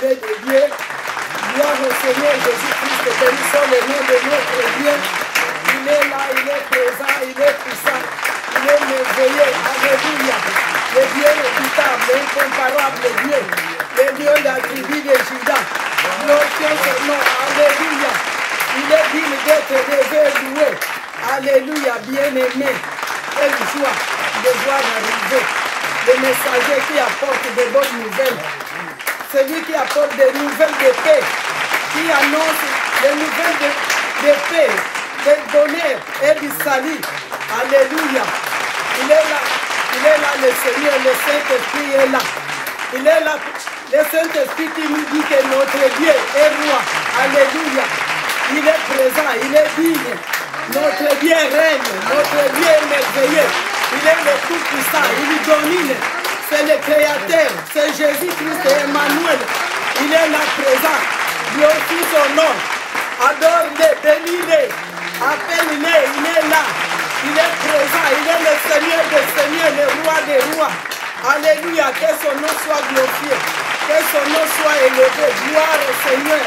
paix de Dieu. Gloire au Seigneur Jésus-Christ, bénissons le nom de notre Dieu. Il est là, il est présent, il est puissant, il est merveilleux. Alléluia. Le Dieu redoutable, incomparable Dieu. Le Dieu de la tribu de Juda. Glorifions son nom. Alléluia. Il est digne d'être élevé et loué. Alléluia, bien-aimé. Quelle joie de voir arriver. Le messager qui apporte de bonnes nouvelles. Celui qui apporte des nouvelles de paix. Qui annonce des nouvelles de paix, de bonheur et du salut. Alléluia. Il est là le Seigneur, le Saint-Esprit est là. Il est là, le Saint-Esprit qui nous dit que notre Dieu est roi. Alléluia. Il est présent, il est digne. Notre Dieu règne, notre Dieu est merveilleux. Il est le tout-puissant, il domine. C'est le Créateur, c'est Jésus-Christ et Emmanuel. Il est là présent. Glorifie son nom. Adore-le, bénis-le. Appelle-le, il est là. Il est présent, il est le Seigneur des Seigneurs, le Roi des Rois. Alléluia, que son nom soit glorifié. Que son nom soit élevé. Gloire au Seigneur.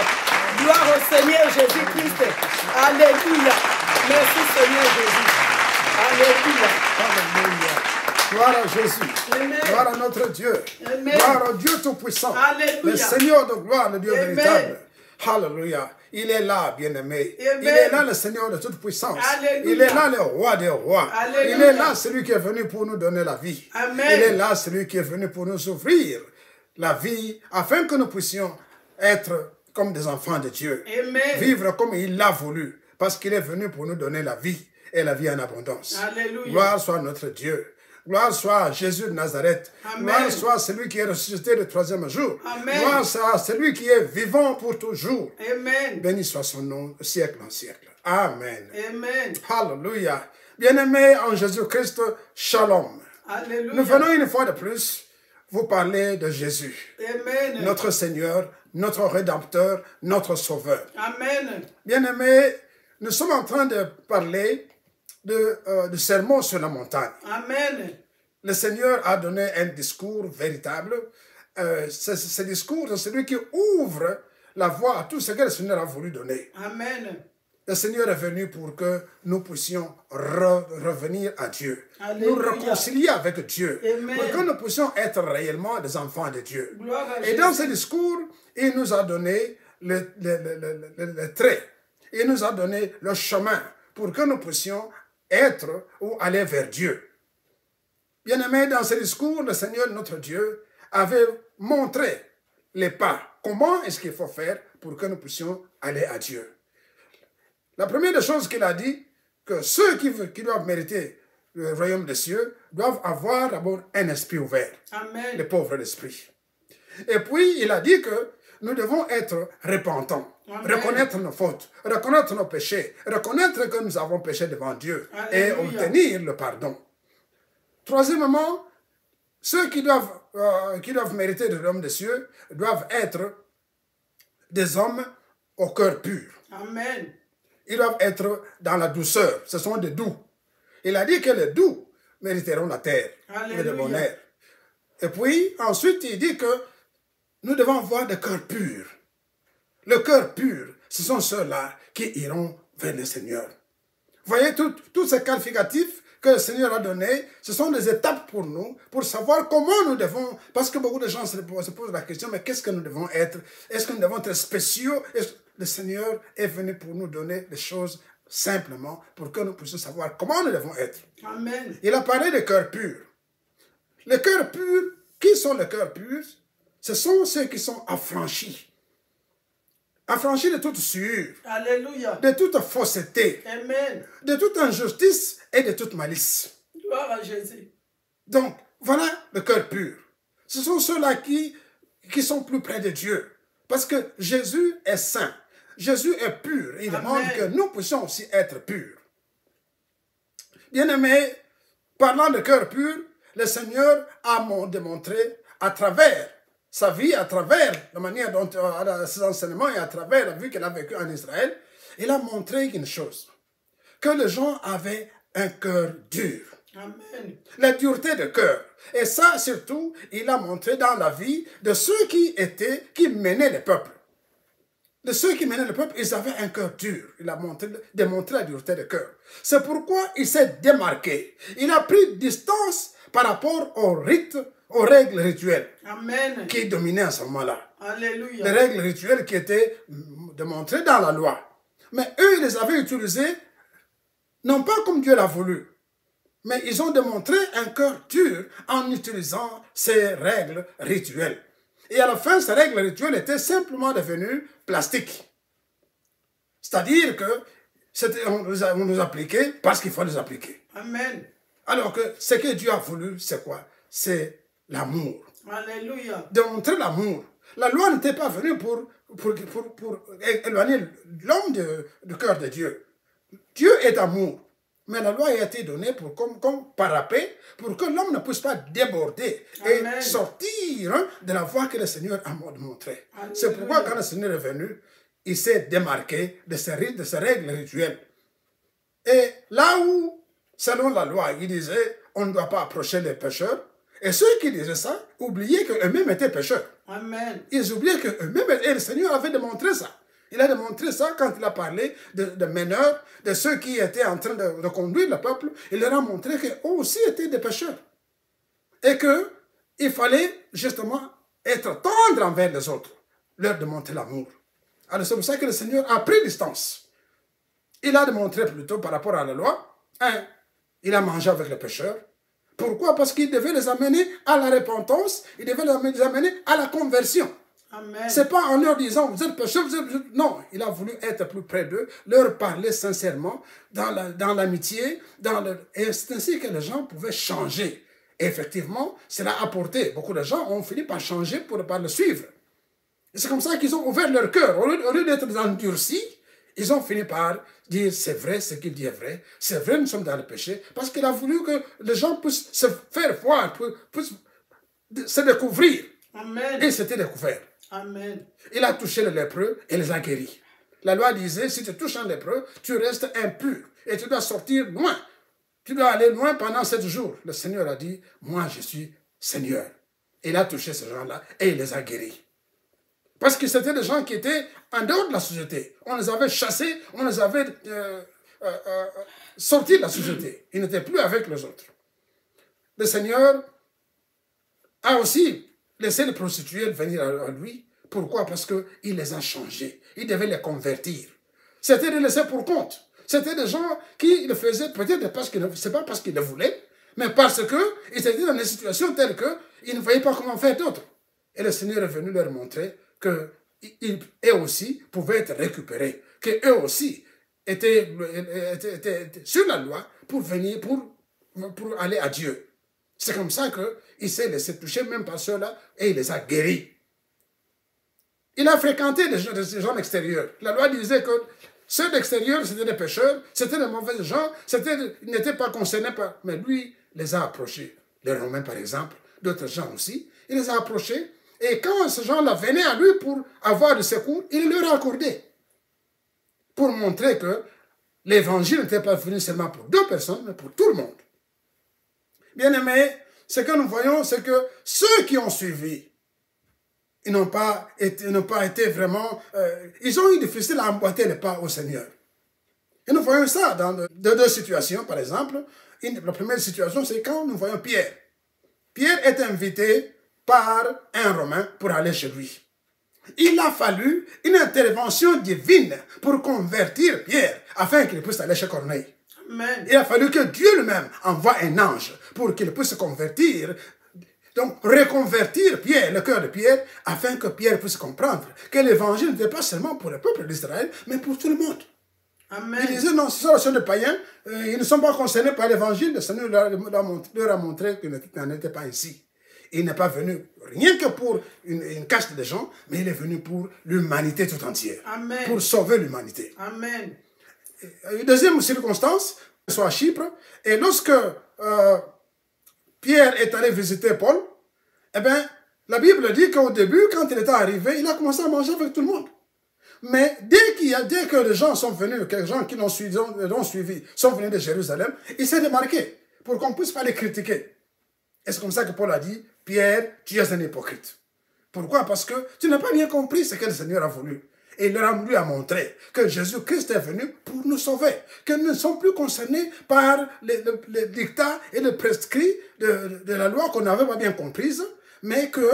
Gloire au Seigneur Jésus-Christ. Alléluia. Merci Seigneur Jésus. Alléluia. Alléluia. Gloire à Jésus. Amen. Gloire à notre Dieu. Amen. Gloire au Dieu Tout-Puissant. Alléluia. Le Seigneur de gloire, le Dieu Amen. véritable. Alléluia. Il est là, bien-aimé. Amen. Il est là, le Seigneur de toute puissance. Alléluia. Il est là, le roi des rois. Alléluia. Il est là, celui qui est venu pour nous donner la vie. Amen. Il est là, celui qui est venu pour nous offrir la vie, afin que nous puissions être comme des enfants de Dieu. Amen. Vivre comme il l'a voulu, parce qu'il est venu pour nous donner la vie, et la vie en abondance. Alléluia. Gloire soit à notre Dieu. Gloire soit à Jésus de Nazareth. Amen. Gloire soit à celui qui est ressuscité le troisième jour. Amen. Gloire soit à celui qui est vivant pour toujours. Amen. Béni soit son nom, siècle en siècle. Amen. Amen. Alléluia. Bien-aimés en Jésus-Christ, shalom. Alléluia. Nous venons une fois de plus vous parler de Jésus, Amen. notre Seigneur, notre Rédempteur, notre Sauveur. Amen. Bien-aimés, nous sommes en train de parler du sermon sur la montagne. Amen. Le Seigneur a donné un discours véritable. Ce discours, c'est celui qui ouvre la voie à tout ce que le Seigneur a voulu donner. Amen. Le Seigneur est venu pour que nous puissions revenir à Dieu. Alléluia. Nous réconcilier avec Dieu. Amen. Pour que nous puissions être réellement des enfants de Dieu. Gloire à Et Jésus. dans ce discours, il nous a donné le trait. Il nous a donné le chemin pour que nous puissions être ou aller vers Dieu. Bien-aimés, dans ce discours, le Seigneur, notre Dieu, avait montré les pas. Comment est-ce qu'il faut faire pour que nous puissions aller à Dieu? La première des choses qu'il a dit, que ceux qui doivent mériter le royaume des cieux doivent avoir d'abord un esprit ouvert. Amen. Les pauvres d'esprit. Et puis, il a dit que nous devons être repentants. Amen. Reconnaître nos fautes, reconnaître nos péchés, reconnaître que nous avons péché devant Dieu et Alléluia. obtenir le pardon. Troisièmement, ceux qui doivent mériter le royaume des cieux doivent être des hommes au cœur pur. Amen. Ils doivent être dans la douceur. Ce sont des doux. Il a dit que les doux mériteront la terre et le Alléluia. bonheur. Et puis, ensuite, il dit que nous devons avoir des cœurs purs. Le cœur pur, ce sont ceux-là qui iront vers le Seigneur. Voyez, tous ces qualificatifs que le Seigneur a donnés, ce sont des étapes pour nous, pour savoir comment nous devons, parce que beaucoup de gens se posent la question, mais qu'est-ce que nous devons être? Est-ce que nous devons être spéciaux? Le Seigneur est venu pour nous donner des choses simplement, pour que nous puissions savoir comment nous devons être. Amen. Il a parlé de cœurs purs. Les cœurs purs, qui sont les cœurs purs? Ce sont ceux qui sont affranchis. Affranchis de toute sueur, Alléluia. de toute fausseté, Amen. de toute injustice et de toute malice. Gloire à Jésus. Donc, voilà le cœur pur. Ce sont ceux-là qui sont plus près de Dieu. Parce que Jésus est saint. Jésus est pur. Il demande que nous puissions aussi être purs. Bien-aimés, parlant de cœur pur, le Seigneur a démontré à travers sa vie, à travers la manière dont ses enseignements et à travers la vie qu'il a vécue en Israël, il a montré une chose, que les gens avaient un cœur dur. Amen. La dureté de cœur. Et ça, surtout, il a montré dans la vie de ceux qui menaient le peuple. De ceux qui menaient le peuple, ils avaient un cœur dur. Il a démontré la dureté de cœur. C'est pourquoi il s'est démarqué. Il a pris distance par rapport aux rites, aux règles rituelles. Amen. Qui dominaient à ce moment-là. Alléluia. Les règles rituelles qui étaient démontrées dans la loi. Mais eux, ils les avaient utilisées, non pas comme Dieu l'a voulu, mais ils ont démontré un cœur dur en utilisant ces règles rituelles. Et à la fin, ces règles rituelles étaient simplement devenues plastiques. C'est-à-dire que on nous appliquait parce qu'il faut les appliquer. Amen. Alors que ce que Dieu a voulu, c'est quoi? C'est l'amour. Alléluia. Démontrer l'amour. La loi n'était pas venue pour éloigner l'homme du cœur de Dieu. Dieu est amour. Mais la loi a été donnée comme parapet pour que l'homme ne puisse pas déborder et sortir de la voie que le Seigneur a montrée. C'est pourquoi quand le Seigneur est venu, il s'est démarqué de ces règles rituelles. Et là où, selon la loi, il disait on ne doit pas approcher les pécheurs, et ceux qui disaient ça oubliaient qu'eux-mêmes étaient pécheurs. Amen. Ils oubliaient qu'eux-mêmes, et le Seigneur avait démontré ça. Il a démontré ça quand il a parlé de meneurs, de ceux qui étaient en train de conduire le peuple. Il leur a montré qu'eux aussi étaient des pécheurs. Et qu'il fallait justement être tendre envers les autres, leur démontrer l'amour. Alors c'est pour ça que le Seigneur a pris distance. Il a démontré plutôt par rapport à la loi, il a mangé avec les pécheurs. Pourquoi? Parce qu'il devait les amener à la repentance, il devait les amener à la conversion. Ce n'est pas en leur disant, vous êtes pécheurs, non, il a voulu être plus près d'eux, leur parler sincèrement, dans l'amitié, et c'est ainsi que les gens pouvaient changer. Et effectivement, cela a apporté. Beaucoup de gens ont fini par changer par le suivre. Et c'est comme ça qu'ils ont ouvert leur cœur. Au lieu d'être endurcis, ils ont fini par dire, c'est vrai, ce qu'il dit est vrai, c'est vrai, nous sommes dans le péché, parce qu'il a voulu que les gens puissent se faire voir, puissent se découvrir. Amen. Et c'était découvert. Amen. Il a touché les lépreux et les a guéris. La loi disait, si tu touches un lépreux, tu restes impur et tu dois sortir loin. Tu dois aller loin pendant 7 jours. Le Seigneur a dit, moi je suis Seigneur. Il a touché ces gens-là et il les a guéris. Parce que c'était des gens qui étaient en dehors de la société. On les avait chassés, on les avait sortis de la société. Ils n'étaient plus avec les autres. Le Seigneur a aussi laissé les prostituées venir à lui. Pourquoi? Parce qu'il les a changés. Il devait les convertir. C'était de laisser pour compte. C'était des gens qui le faisaient peut-être parce qu'ils c'est pas parce qu'ils le voulaient, mais parce qu'ils étaient dans des situations telles qu'ils ne voyaient pas comment faire d'autre. Et le Seigneur est venu leur montrer qu'eux aussi pouvaient être récupérés, qu'eux aussi étaient sur la loi pour venir, pour aller à Dieu. C'est comme ça qu'il s'est laissé toucher même par ceux-là et il les a guéris. Il a fréquenté des gens extérieurs. La loi disait que ceux d'extérieur, c'était des pécheurs, c'était des mauvais gens, ils n'étaient pas concernés par... Mais lui, les a approchés. Les Romains, par exemple, d'autres gens aussi, il les a approchés. Et quand ces gens-là venaient à lui pour avoir du secours, il leur a accordé. Pour montrer que l'évangile n'était pas venu seulement pour 2 personnes, mais pour tout le monde. Bien aimé, ce que nous voyons, c'est que ceux qui ont suivi, ils n'ont pas été vraiment... ils ont eu difficile à emboîter les pas au Seigneur. Et nous voyons ça dans 2 situations, par exemple. La première situation, c'est quand nous voyons Pierre. Pierre est invité par un Romain pour aller chez lui. Il a fallu une intervention divine pour convertir Pierre, afin qu'il puisse aller chez Corneille. Amen. Il a fallu que Dieu lui-même envoie un ange pour qu'il puisse se convertir. Donc, reconvertir Pierre, le cœur de Pierre, afin que Pierre puisse comprendre que l'évangile n'était pas seulement pour le peuple d'Israël, mais pour tout le monde. Amen. Il disait, non, ce sont des païens, ils ne sont pas concernés par l'évangile. Le Seigneur leur a montré qu'il n'en était pas ainsi. Il n'est pas venu rien que pour une caste de gens, mais il est venu pour l'humanité tout entière. Amen. Pour sauver l'humanité. Amen. Une deuxième circonstance, soit à Chypre, et lorsque Pierre est allé visiter Paul, eh bien, la Bible dit qu'au début, quand il était arrivé, il a commencé à manger avec tout le monde. Mais dès que les gens sont venus, que les gens qui l'ont suivi sont venus de Jérusalem, il s'est démarqué. pour qu'on ne puisse pas les critiquer. Et c'est comme ça que Paul a dit, Pierre, tu es un hypocrite. Pourquoi? Parce que tu n'as pas bien compris ce que le Seigneur a voulu. Et il lui a montré que Jésus-Christ est venu pour nous sauver, que nous ne sommes plus concernés par les dictats et les prescrits de la loi qu'on n'avait pas bien comprise, mais que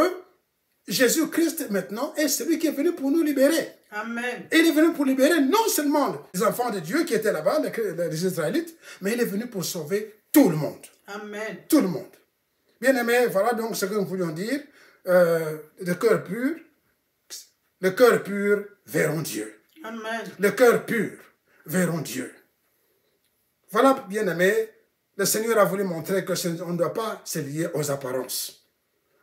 Jésus-Christ maintenant est celui qui est venu pour nous libérer. Amen. Et il est venu pour libérer non seulement les enfants de Dieu qui étaient là-bas, les Israélites, mais il est venu pour sauver tout le monde. Amen. Tout le monde. Bien aimé, voilà donc ce que nous voulions dire. Le cœur pur verront Dieu. Amen. Le cœur pur verront Dieu. Voilà, bien aimé, le Seigneur a voulu montrer que on ne doit pas se lier aux apparences,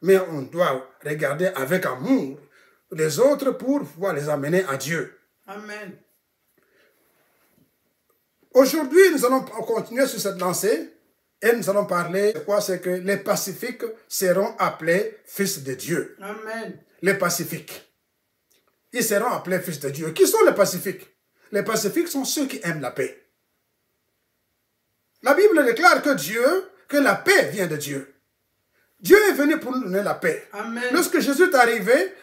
mais on doit regarder avec amour les autres pour pouvoir les amener à Dieu. Amen. Aujourd'hui, nous allons continuer sur cette lancée et nous allons parler de quoi? C'est que les pacifiques seront appelés fils de Dieu. Amen. Les pacifiques. Ils seront appelés fils de Dieu. Qui sont les pacifiques? Les pacifiques sont ceux qui aiment la paix. La Bible déclare que la paix vient de Dieu. Dieu est venu pour nous donner la paix. Amen. Lorsque Jésus est arrivé,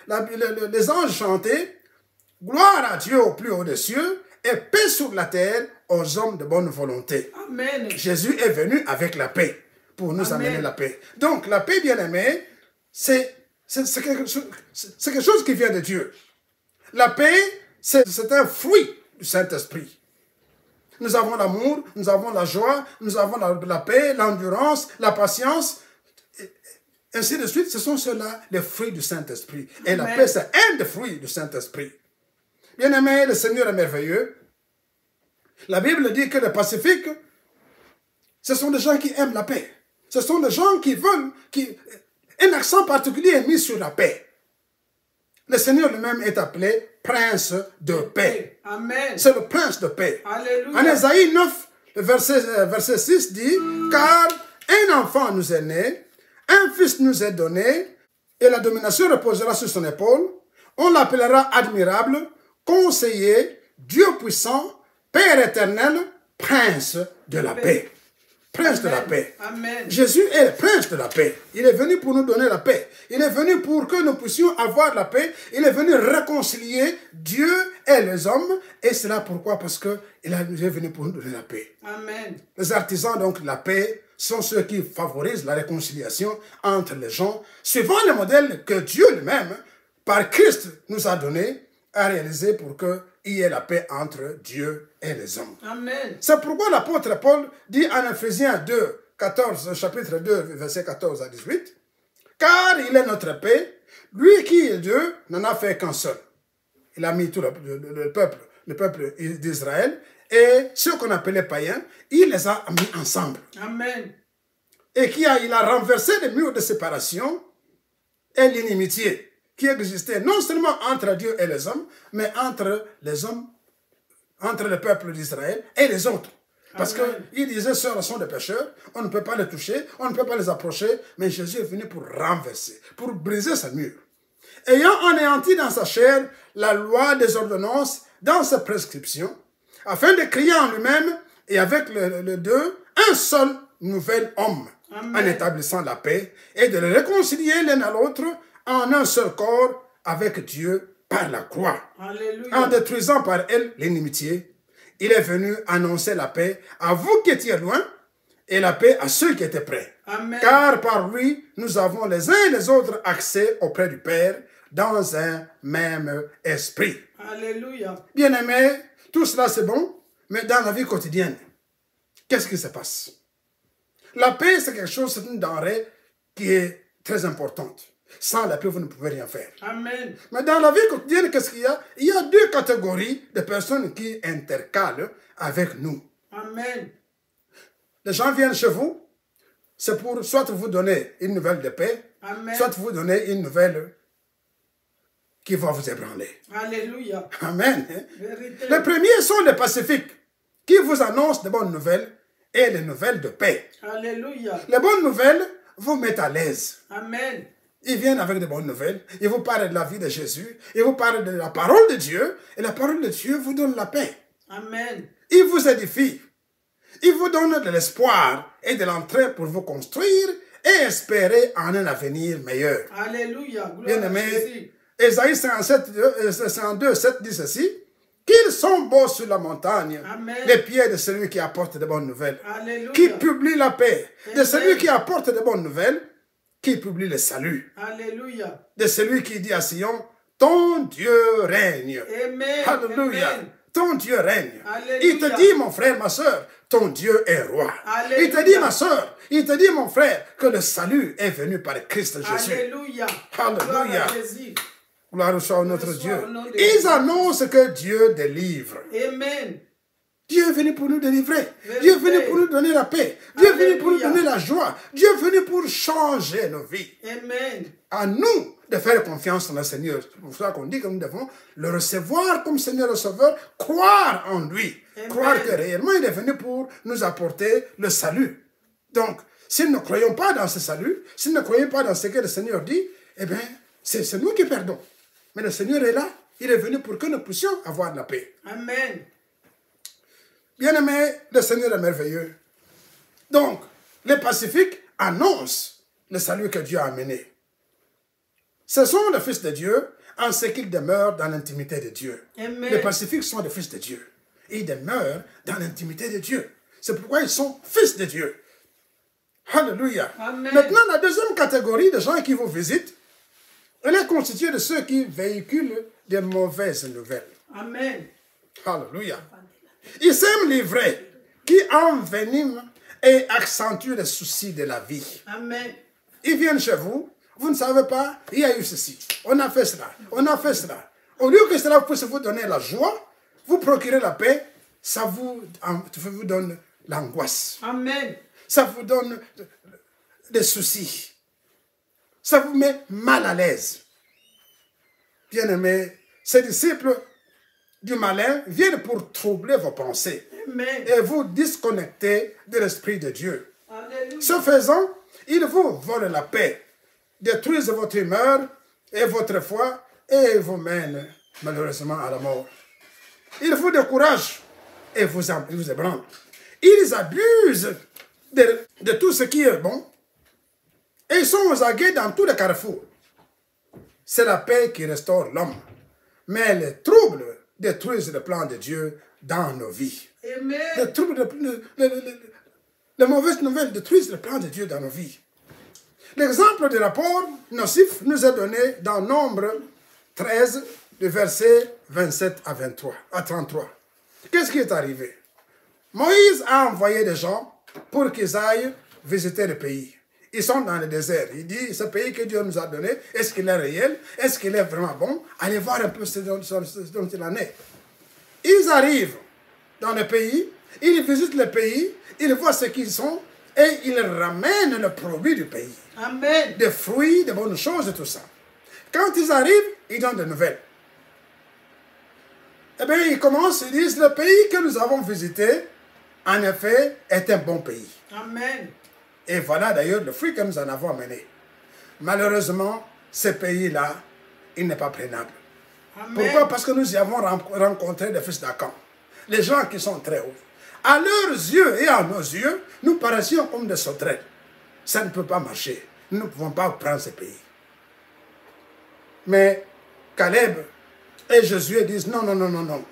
les anges chantaient « Gloire à Dieu au plus haut des cieux et paix sur la terre aux hommes de bonne volonté. » Amen. Jésus est venu avec la paix pour nous amener la paix. Donc la paix, bien aimée, c'est quelque chose qui vient de Dieu. La paix, c'est un fruit du Saint-Esprit. Nous avons l'amour, nous avons la joie, nous avons la paix, l'endurance, la patience, ainsi de suite. Ce sont ceux-là les fruits du Saint-Esprit. Et la paix, c'est un des fruits du Saint-Esprit. Bien-aimé, le Seigneur est merveilleux. La Bible dit que les pacifiques, ce sont des gens qui aiment la paix. Ce sont des gens qui veulent, un accent particulier est mis sur la paix. Le Seigneur lui-même est appelé prince de paix. Amen. C'est le prince de paix. Alléluia. En Ésaïe 9, le verset 6 dit, « Car un enfant nous est né, un fils nous est donné, et la domination reposera sur son épaule. On l'appellera admirable, conseiller, Dieu puissant, Père éternel, prince de la paix. » Prince de la paix. Amen. Jésus est le prince de la paix. Il est venu pour nous donner la paix. Il est venu pour que nous puissions avoir la paix. Il est venu réconcilier Dieu et les hommes. Et c'est là pourquoi? Parce qu'il est venu pour nous donner la paix. Amen. Les artisans donc de la paix sont ceux qui favorisent la réconciliation entre les gens, suivant le modèle que Dieu lui-même, par Christ, nous a donné à réaliser pour qu'il y ait la paix entre Dieu et les hommes. Amen. C'est pourquoi l'apôtre Paul dit en Ephésiens 2, 14, chapitre 2, verset 14 à 18, « Car il est notre paix, lui qui est Dieu n'en a fait qu'un seul. » Il a mis tout le peuple d'Israël, et ceux qu'on appelait païens, il les a mis ensemble. Amen. Et il a renversé les murs de séparation et l'inimitié qui existait non seulement entre Dieu et les hommes, mais entre les hommes, entre le peuple d'Israël et les autres. Parce qu'il disait, ceux sont des pécheurs, on ne peut pas les toucher, on ne peut pas les approcher, mais Jésus est venu pour renverser, pour briser ce mur. Ayant anéanti dans sa chair la loi des ordonnances dans sa prescription, afin de créer en lui-même et avec les deux un seul nouvel homme, en établissant la paix et de les réconcilier l'un à l'autre en un seul corps avec Dieu par la croix. Alléluia. En détruisant par elle l'inimitié, il est venu annoncer la paix à vous qui étiez loin et la paix à ceux qui étaient près. Amen. Car par lui, nous avons les uns et les autres accès auprès du Père dans un même esprit. Alléluia. Bien-aimés, tout cela c'est bon, mais dans la vie quotidienne, qu'est-ce qui se passe? La paix, c'est quelque chose, c'est une denrée qui est très importante. Sans la paix, vous ne pouvez rien faire. Amen. Mais dans la vie quotidienne, qu'est-ce qu'il y a? Il y a deux catégories de personnes qui intercalent avec nous. Amen. Les gens viennent chez vous, c'est pour soit vous donner une nouvelle de paix, Amen. soit vous donner une nouvelle qui va vous ébranler. Alléluia. Amen. Vérité. Les premiers sont les pacifiques, qui vous annoncent de bonnes nouvelles et les nouvelles de paix. Alléluia. Les bonnes nouvelles vous mettent à l'aise. Amen. Ils viennent avec de bonnes nouvelles. Ils vous parlent de la vie de Jésus. Ils vous parlent de la parole de Dieu. Et la parole de Dieu vous donne la paix. Amen. Ils vous édifient. Il vous donne de l'espoir et de l'entrain pour vous construire et espérer en un avenir meilleur. Alléluia. Bien-aimé, Ésaïe 52, 7 dit ceci. Qu'ils sont beaux sur la montagne, Amen. les pieds de celui qui apporte de bonnes nouvelles, Alléluia. qui publie la paix, de Amen. celui qui apporte de bonnes nouvelles, qui publie le salut, Alléluia. de celui qui dit à Sion, ton Dieu règne. Amen. Alléluia. Amen. Ton Dieu règne. Alléluia. Il te dit, mon frère, ma soeur, ton Dieu est roi. Alléluia. Il te dit, ma soeur, il te dit, mon frère, que le salut est venu par Christ Jésus. Alléluia. Alléluia. Gloire à Jésus. Gloire soit notre Gloire Dieu. au nom de Ils Jésus. annoncent que Dieu délivre. Amen. Dieu est venu pour nous délivrer. Vérité. Dieu est venu pour nous donner la paix. Dieu est venu pour nous Alléluia. donner la joie. Dieu est venu pour changer nos vies. Amen. À nous de faire confiance en le Seigneur. C'est pour ça qu'on dit que nous devons le recevoir comme Seigneur et Sauveur, croire en lui, Amen. croire que réellement il est venu pour nous apporter le salut. Donc, si nous ne croyons pas dans ce salut, si nous ne croyons pas dans ce que le Seigneur dit, eh bien, c'est nous qui perdons. Mais le Seigneur est là, il est venu pour que nous puissions avoir de la paix. Amen. Bien-aimé, le Seigneur est merveilleux. Donc, les pacifiques annoncent le salut que Dieu a amené. Ce sont les fils de Dieu en ce qu'ils demeurent dans l'intimité de Dieu. Amen. Les pacifiques sont des fils de Dieu. Ils demeurent dans l'intimité de Dieu. C'est pourquoi ils sont fils de Dieu. Alléluia. Amen. Maintenant, la deuxième catégorie de gens qui vous visitent, elle est constituée de ceux qui véhiculent des mauvaises nouvelles. Amen. Alléluia. Ils s'aiment livrer, qui enveniment et accentuent les soucis de la vie. Amen. Ils viennent chez vous, vous ne savez pas, il y a eu ceci, on a fait cela, on a fait cela. Au lieu que cela puisse vous donner la joie, vous procurer la paix, ça vous donne l'angoisse. Amen. Ça vous donne des soucis. Ça vous met mal à l'aise. Bien-aimés, ces disciples du malin viennent pour troubler vos pensées Amen. et vous disconnecter de l'Esprit de Dieu. Alléluia. Ce faisant, ils vous volent la paix, détruisent votre humeur et votre foi et vous mènent malheureusement à la mort. Ils vous découragent et vous ébranlent. Ils abusent de tout ce qui est bon et ils sont aux aguets dans tous les carrefours. C'est la paix qui restaure l'homme, mais les troubles détruisent le plan de Dieu dans nos vies. Amen. Les troubles, les mauvaises nouvelles détruisent le plan de Dieu dans nos vies. L'exemple du rapport nocif nous est donné dans Nombre 13, du verset 27 à 33. Qu'est-ce qui est arrivé? Moïse a envoyé des gens pour qu'ils aillent visiter le pays. Ils sont dans le désert. Il dit, ce pays que Dieu nous a donné, est-ce qu'il est réel? Est-ce qu'il est vraiment bon? Allez voir un peu ce dont il en est. Ils arrivent dans le pays, ils visitent le pays, ils voient ce qu'ils sont et ils ramènent le produit du pays. Amen. Des fruits, des bonnes choses et tout ça. Quand ils arrivent, ils donnent des nouvelles. Eh bien, ils commencent, ils disent, le pays que nous avons visité, en effet, est un bon pays. Amen. Et voilà d'ailleurs le fruit que nous en avons amené. Malheureusement, ce pays-là, il n'est pas prenable. Amen. Pourquoi? Parce que nous y avons rencontré des fils d'Akan. Les gens qui sont très hauts. À leurs yeux et à nos yeux, nous paraissions comme des sauterelles. Ça ne peut pas marcher. Nous ne pouvons pas prendre ce pays. Mais Caleb et Josué disent non, non, non, non, non.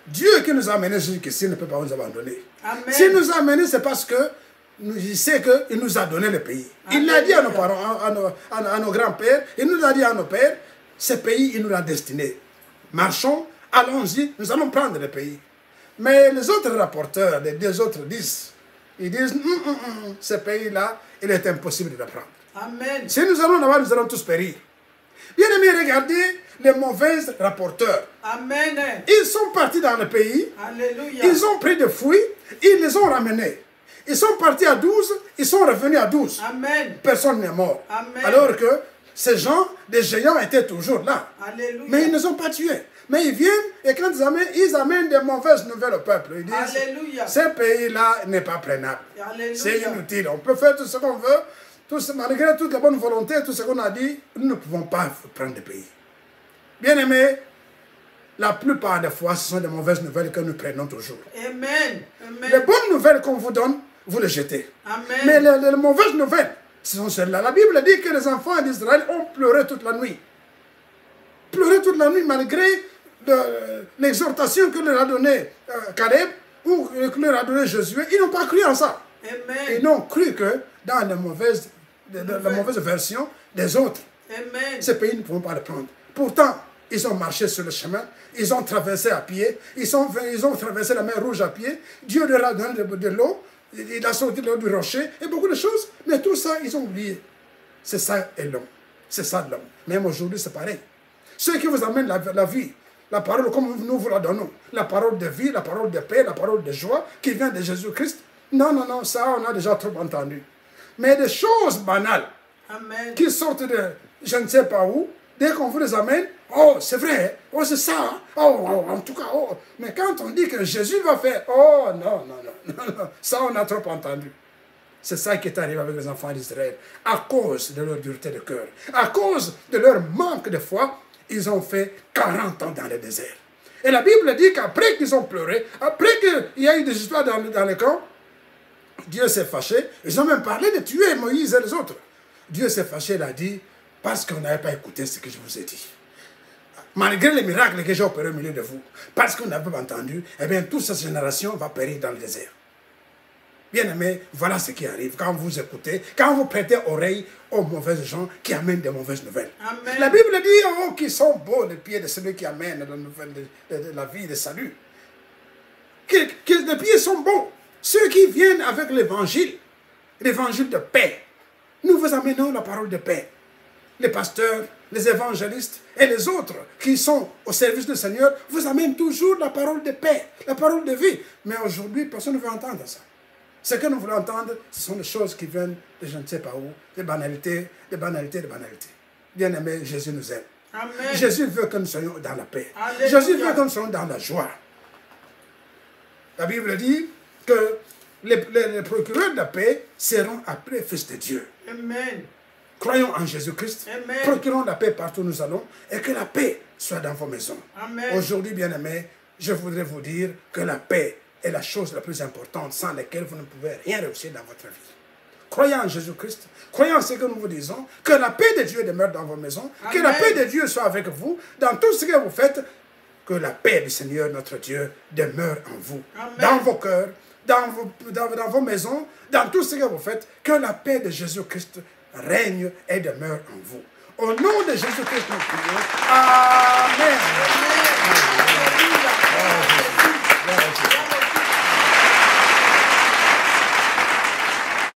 Dieu qui nous a amenés jusqu'ici ne peut pas nous abandonner. Amen. S'il nous a amenés, c'est parce que il sait qu'il nous a donné le pays. Il l'a dit à nos parents, à nos grands-pères, il nous a dit à nos pères, ce pays, il nous l'a destiné. Marchons, allons-y, nous allons prendre le pays. Mais les autres rapporteurs, les deux autres disent, ils disent, ce pays-là, il est impossible de le prendre. Amen. Si nous allons là-bas, nous allons tous périr. Bien aimé, regardez les mauvais rapporteurs. Amen. Ils sont partis dans le pays, Alléluia. ils ont pris des fruits, ils les ont ramenés. Ils sont partis à 12, ils sont revenus à 12. Amen. Personne n'est mort. Amen. Alors que ces gens, des géants, étaient toujours là. Alléluia. Mais ils ne sont pas tués. Mais ils viennent et quand ils amènent des mauvaises nouvelles au peuple. Ils disent, Alléluia. ce pays-là n'est pas prenable. Alléluia. C'est inutile. On peut faire tout ce qu'on veut, malgré toute la bonne volonté, tout ce qu'on a dit, nous ne pouvons pas prendre le pays. Bien-aimés, la plupart des fois, ce sont des mauvaises nouvelles que nous prenons toujours. Amen. Amen. Les bonnes nouvelles qu'on vous donne, vous les jetez. Amen. Mais les mauvaises nouvelles, ce sont celles-là. La Bible dit que les enfants d'Israël ont pleuré toute la nuit. Pleuré toute la nuit malgré l'exhortation que leur a donnée Caleb ou que leur a donné Josué. Ils n'ont pas cru en ça. Amen. Ils n'ont cru que dans la mauvaise version des autres. Amen. Ces pays ne pourront pas le prendre. Pourtant, ils ont marché sur le chemin, ils ont traversé à pied, ils ont traversé la mer Rouge à pied, Dieu leur a donné de l'eau, il a sorti l'eau du rocher, et beaucoup de choses, mais tout ça, ils ont oublié. C'est ça et l'homme. C'est ça l'homme. Même aujourd'hui, c'est pareil. Ceux qui vous amènent la vie, la parole comme nous vous la donnons, la parole de vie, la parole de paix, la parole de joie, qui vient de Jésus-Christ, non, ça on a déjà trop entendu. Mais des choses banales, Amen. qui sortent de je ne sais pas où, dès qu'on vous les amène, oh, c'est vrai, oh, c'est ça, oh, en tout cas, oh. Mais quand on dit que Jésus va faire, oh, non, ça on a trop entendu. C'est ça qui est arrivé avec les enfants d'Israël. À cause de leur dureté de cœur, à cause de leur manque de foi, ils ont fait 40 ans dans le désert. Et la Bible dit qu'après qu'ils ont pleuré, après qu'il y a eu des histoires dans le camp, Dieu s'est fâché. Ils ont même parlé de tuer Moïse et les autres. Dieu s'est fâché, il a dit, parce qu'on n'avait pas écouté ce que je vous ai dit. Malgré les miracles que j'ai opérés au milieu de vous, parce qu'on n'a pas entendu, eh bien, toute cette génération va périr dans le désert. Bien-aimés, voilà ce qui arrive quand vous écoutez, quand vous prêtez oreille aux mauvaises gens qui amènent des mauvaises nouvelles. Amen. La Bible dit, oh, qu'ils sont beaux les pieds de celui qui amène la nouvelle de la vie, de salut. Que les pieds sont bons. Ceux qui viennent avec l'évangile de paix. Nous vous amenons la parole de paix. Les pasteurs, les évangélistes et les autres qui sont au service du Seigneur vous amènent toujours la parole de paix, la parole de vie. Mais aujourd'hui, personne ne veut entendre ça. Ce que nous voulons entendre, ce sont des choses qui viennent de je ne sais pas où, des banalités. Bien-aimés, Jésus nous aime. Amen. Jésus veut que nous soyons dans la paix. Alléluia. Jésus veut que nous soyons dans la joie. La Bible dit que les procureurs de la paix seront appelés fils de Dieu. Amen. Croyons en Jésus-Christ, Amen. procurons la paix partout où nous allons et que la paix soit dans vos maisons. Amen. Aujourd'hui, bien-aimés, je voudrais vous dire que la paix est la chose la plus importante sans laquelle vous ne pouvez rien réussir dans votre vie. Croyez en Jésus-Christ, croyez en ce que nous vous disons, que la paix de Dieu demeure dans vos maisons, Amen. que la paix de Dieu soit avec vous dans tout ce que vous faites, que la paix du Seigneur notre Dieu demeure en vous, Amen. dans vos cœurs, dans vos maisons, dans tout ce que vous faites, que la paix de Jésus-Christ règne et demeure en vous. Au nom de Jésus-Christ, nous prions.